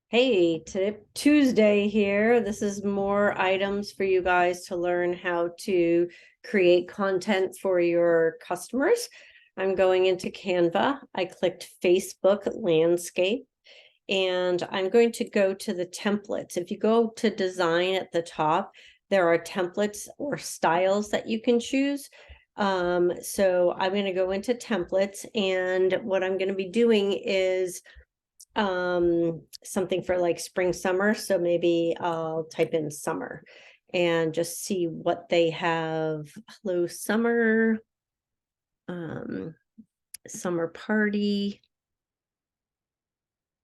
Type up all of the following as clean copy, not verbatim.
Hey, Tuesday here. This is more items for you guys to learn how to create content for your customers. I'm going into Canva. I clicked Facebook landscape and I'm going to go to the templates. If you go to design at the top, there are templates or styles that you can choose. So I'm going to go into templates, and what I'm going to be doing is something for like spring summer, so maybe I'll type in summer and just see what they have. Hello summer, summer party.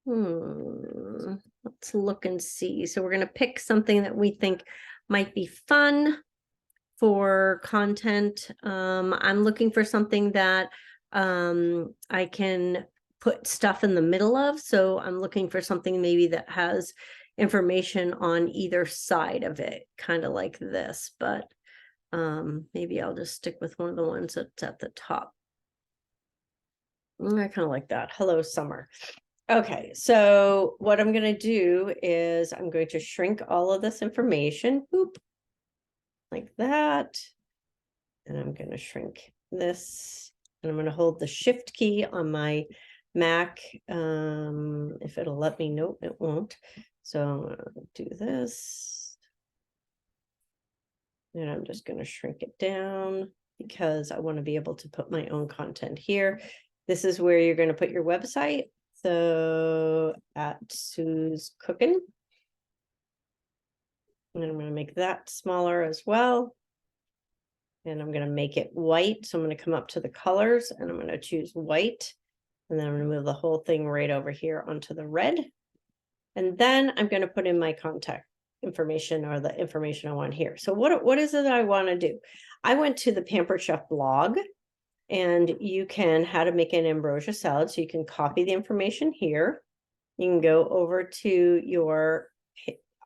Let's look and see. So we're going to pick something that we think might be fun for content. I'm looking for something that I can put stuff in the middle of. So I'm looking for something maybe that has information on either side of it, kind of like this, but maybe I'll just stick with one of the ones that's at the top. I kind of like that. Hello, summer. Okay, so what I'm going to do is I'm going to shrink all of this information, boop, like that. And I'm going to shrink this, and I'm going to hold the shift key on my Mac. If it'll let me, nope, it won't. So I'm going to do this. And I'm just going to shrink it down because I want to be able to put my own content here. This is where you're going to put your website. So at Sue's Cooking. And I'm going to make that smaller as well. And I'm going to make it white. So I'm going to come up to the colors and I'm going to choose white. And then I'm going to move the whole thing right over here onto the red. And then I'm going to put in my contact information, or the information I want here. So what is it that I want to do? I went to the Pampered Chef blog, and you can how to make an ambrosia salad. So you can copy the information here. You can go over to your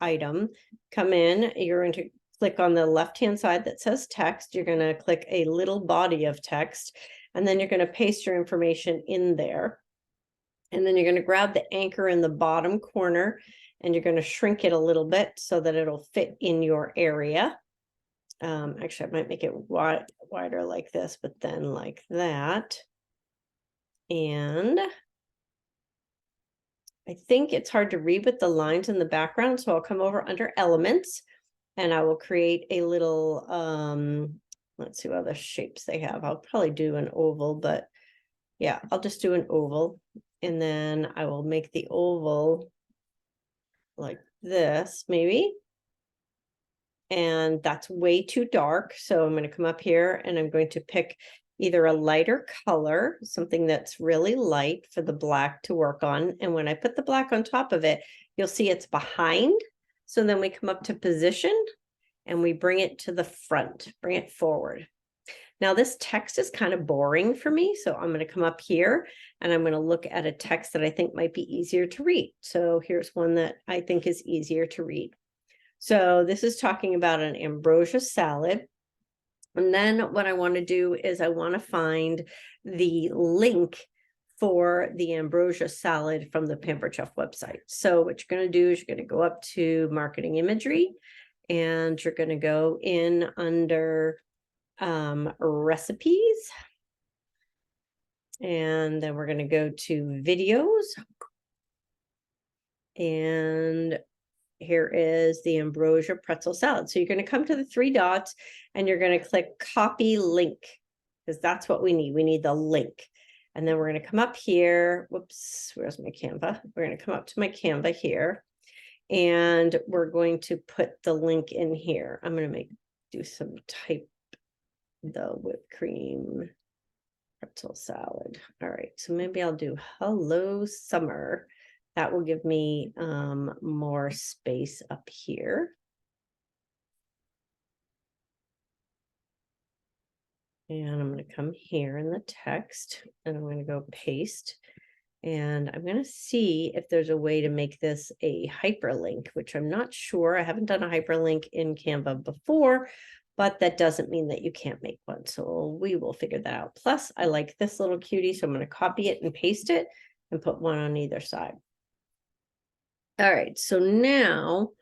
item, come in, you're going to click on the left-hand side that says text. You're going to click a little body of text, and then you're going to paste your information in there. And then you're going to grab the anchor in the bottom corner, and you're going to shrink it a little bit so that it'll fit in your area. Actually, I might make it wider like this, but then like that. And I think it's hard to read with the lines in the background, so I'll come over under elements and I will create a little, let's see what other shapes they have. I'll probably do an oval, but yeah, I'll just do an oval. And then I will make the oval like this, maybe. And that's way too dark. So I'm going to come up here and I'm going to pick either a lighter color, something that's really light for the black to work on. And when I put the black on top of it, you'll see it's behind. So then we come up to position and we bring it to the front, bring it forward. Now this text is kind of boring for me. So I'm going to come up here and I'm going to look at a text that I think might be easier to read. So here's one that I think is easier to read. So this is talking about an ambrosia salad. And then what I want to do is I want to find the link for the ambrosia salad from the Pampered Chef website. So what you're going to do is you're going to go up to marketing imagery, and you're going to go in under recipes. And then we're going to go to videos. And here is the ambrosia pretzel salad. So you're going to come to the three dots and you're going to click copy link, because that's what we need. We need the link. And then we're going to come up here. Whoops, where's my Canva? We're going to come up to my Canva here, and we're going to put the link in here. I'm going to do some type, the whipped cream pretzel salad. All right, so maybe I'll do hello summer. That will give me more space up here. And I'm going to come here in the text and I'm going to go paste. And I'm going to see if there's a way to make this a hyperlink, which I'm not sure. I haven't done a hyperlink in Canva before, but that doesn't mean that you can't make one. So we will figure that out. Plus, I like this little cutie, so I'm going to copy it and paste it and put one on either side. All right, so now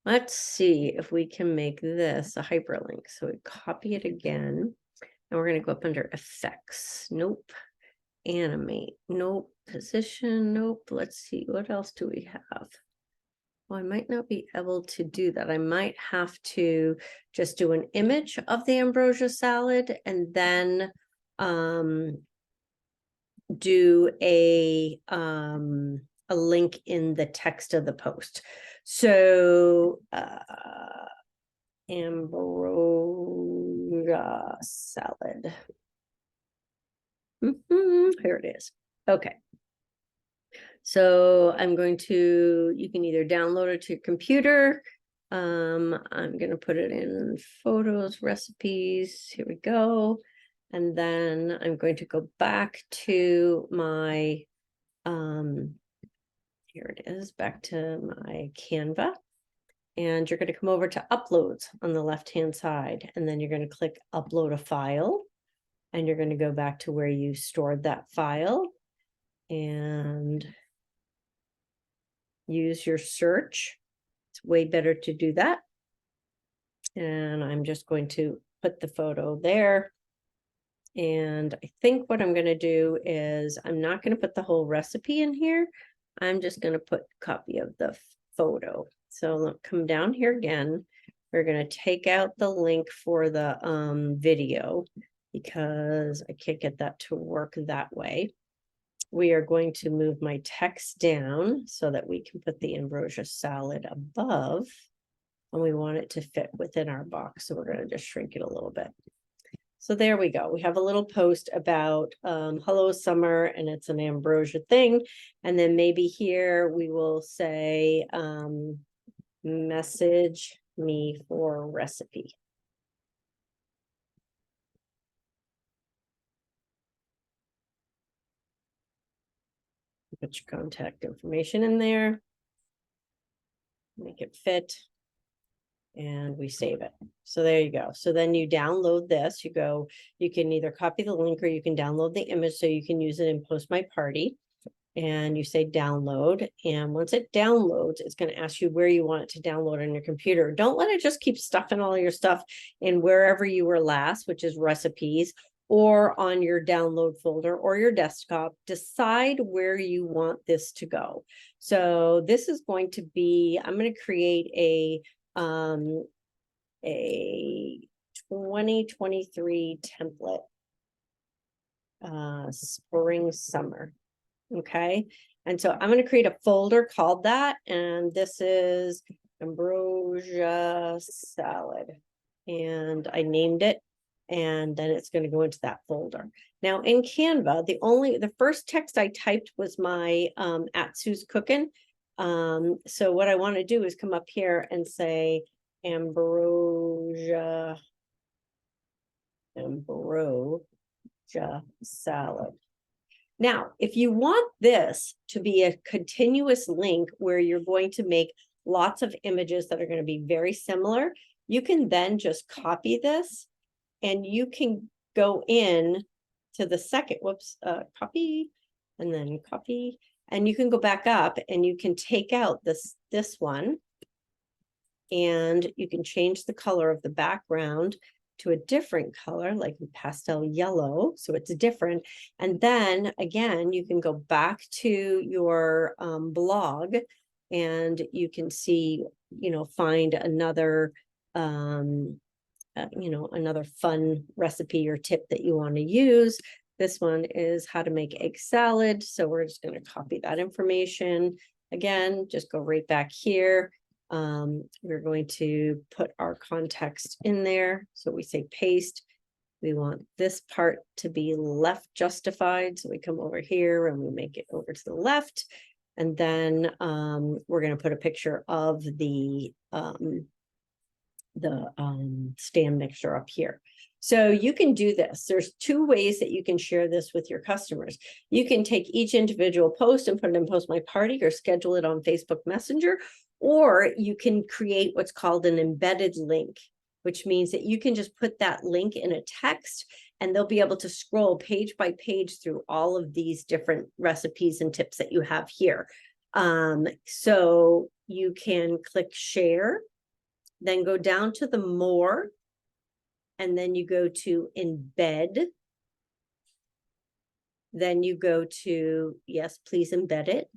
let's see if we can make this a hyperlink. So we copy it again, and we're going to go up under effects. Nope. Animate. Nope. Position. Nope. Let's see. What else do we have? Well, I might not be able to do that. I might have to just do an image of the ambrosia salad and then do a link in the text of the post. So ambrosia salad. Here it is. Okay. So I'm going to, you can either download it to your computer. I'm going to put it in photos, recipes. Here we go. And then I'm going to go back to my, here it is, back to my Canva. And you're going to come over to uploads on the left-hand side. And then you're going to click upload a file. And you're going to go back to where you stored that file. And use your search. It's way better to do that. And I'm just going to put the photo there. And I think what I'm going to do is I'm not going to put the whole recipe in here. I'm just going to put a copy of the photo. So look, come down here again. We're going to take out the link for the video because I can't get that to work that way. We are going to move my text down so that we can put the ambrosia salad above, and we want it to fit within our box. So we're going to just shrink it a little bit. So there we go. We have a little post about hello summer, and it's an ambrosia thing. And then maybe here we will say message me for recipe. Put your contact information in there, make it fit, and we save it. So there you go. So then you download this. You can either copy the link or you can download the image so you can use it in Post My Party. And you say download. And once it downloads, it's going to ask you where you want it to download on your computer. Don't let it just keep stuffing all your stuff in wherever you were last, which is recipes, or on your download folder or your desktop. Decide where you want this to go. So this is going to be, I'm going to create a 2023 template, spring, summer. Okay. And so I'm going to create a folder called that. And this is ambrosia salad. And I named it. And then it's going to go into that folder. Now in Canva, the first text I typed was my at Sue's Cooking. So what I want to do is come up here and say ambrosia salad. Now, if you want this to be a continuous link where you're going to make lots of images that are going to be very similar, you can then just copy this and you can go in to the second, copy, and then copy, and you can go back up and you can take out this one and you can change the color of the background to a different color, like pastel yellow, so it's different. And then again, you can go back to your blog and you can see, find another, another fun recipe or tip that you want to use. This one is how to make egg salad. So we're just going to copy that information. Again, just go right back here. We're going to put our context in there. So we say paste. We want this part to be left justified. So we come over here and we make it over to the left. And then we're going to put a picture of the stand mixture up here. So you can do this. There's two ways that you can share this with your customers. You can take each individual post and put it in Post My Party or schedule it on Facebook Messenger, or you can create what's called an embedded link, which means that you can just put that link in a text and they'll be able to scroll page by page through all of these different recipes and tips that you have here. So you can click share, then go down to the more, and then you go to embed. Then you go to, yes, please embed it.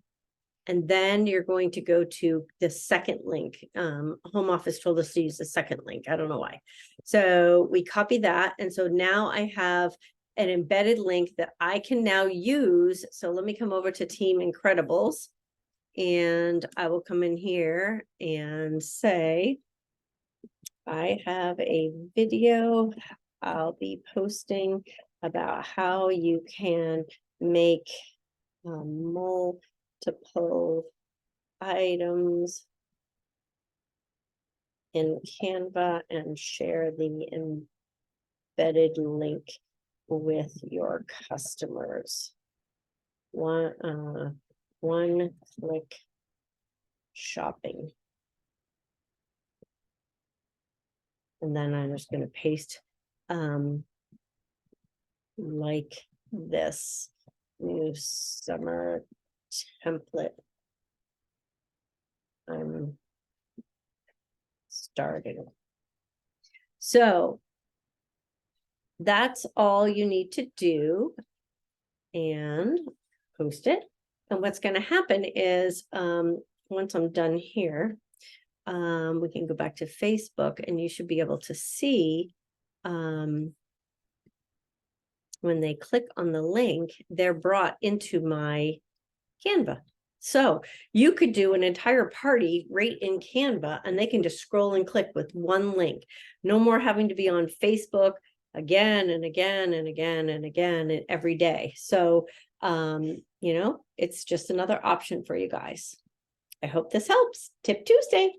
And then you're going to go to the second link. Home Office told us to use the second link. I don't know why. So we copy that. And so now I have an embedded link that I can now use. So let me come over to Team Incredibles. And I will come in here and say, I have a video I'll be posting about how you can make multiple items in Canva and share the embedded link with your customers. One click shopping. And then I'm just going to paste like this new summer template I'm starting. So that's all you need to do, and post it. And what's going to happen is once I'm done here, we can go back to Facebook, and you should be able to see when they click on the link, they're brought into my Canva. So you could do an entire party right in Canva, and they can just scroll and click with one link. No more having to be on Facebook again and again and again and again and every day. So, you know, it's just another option for you guys. I hope this helps. Tip Tuesday.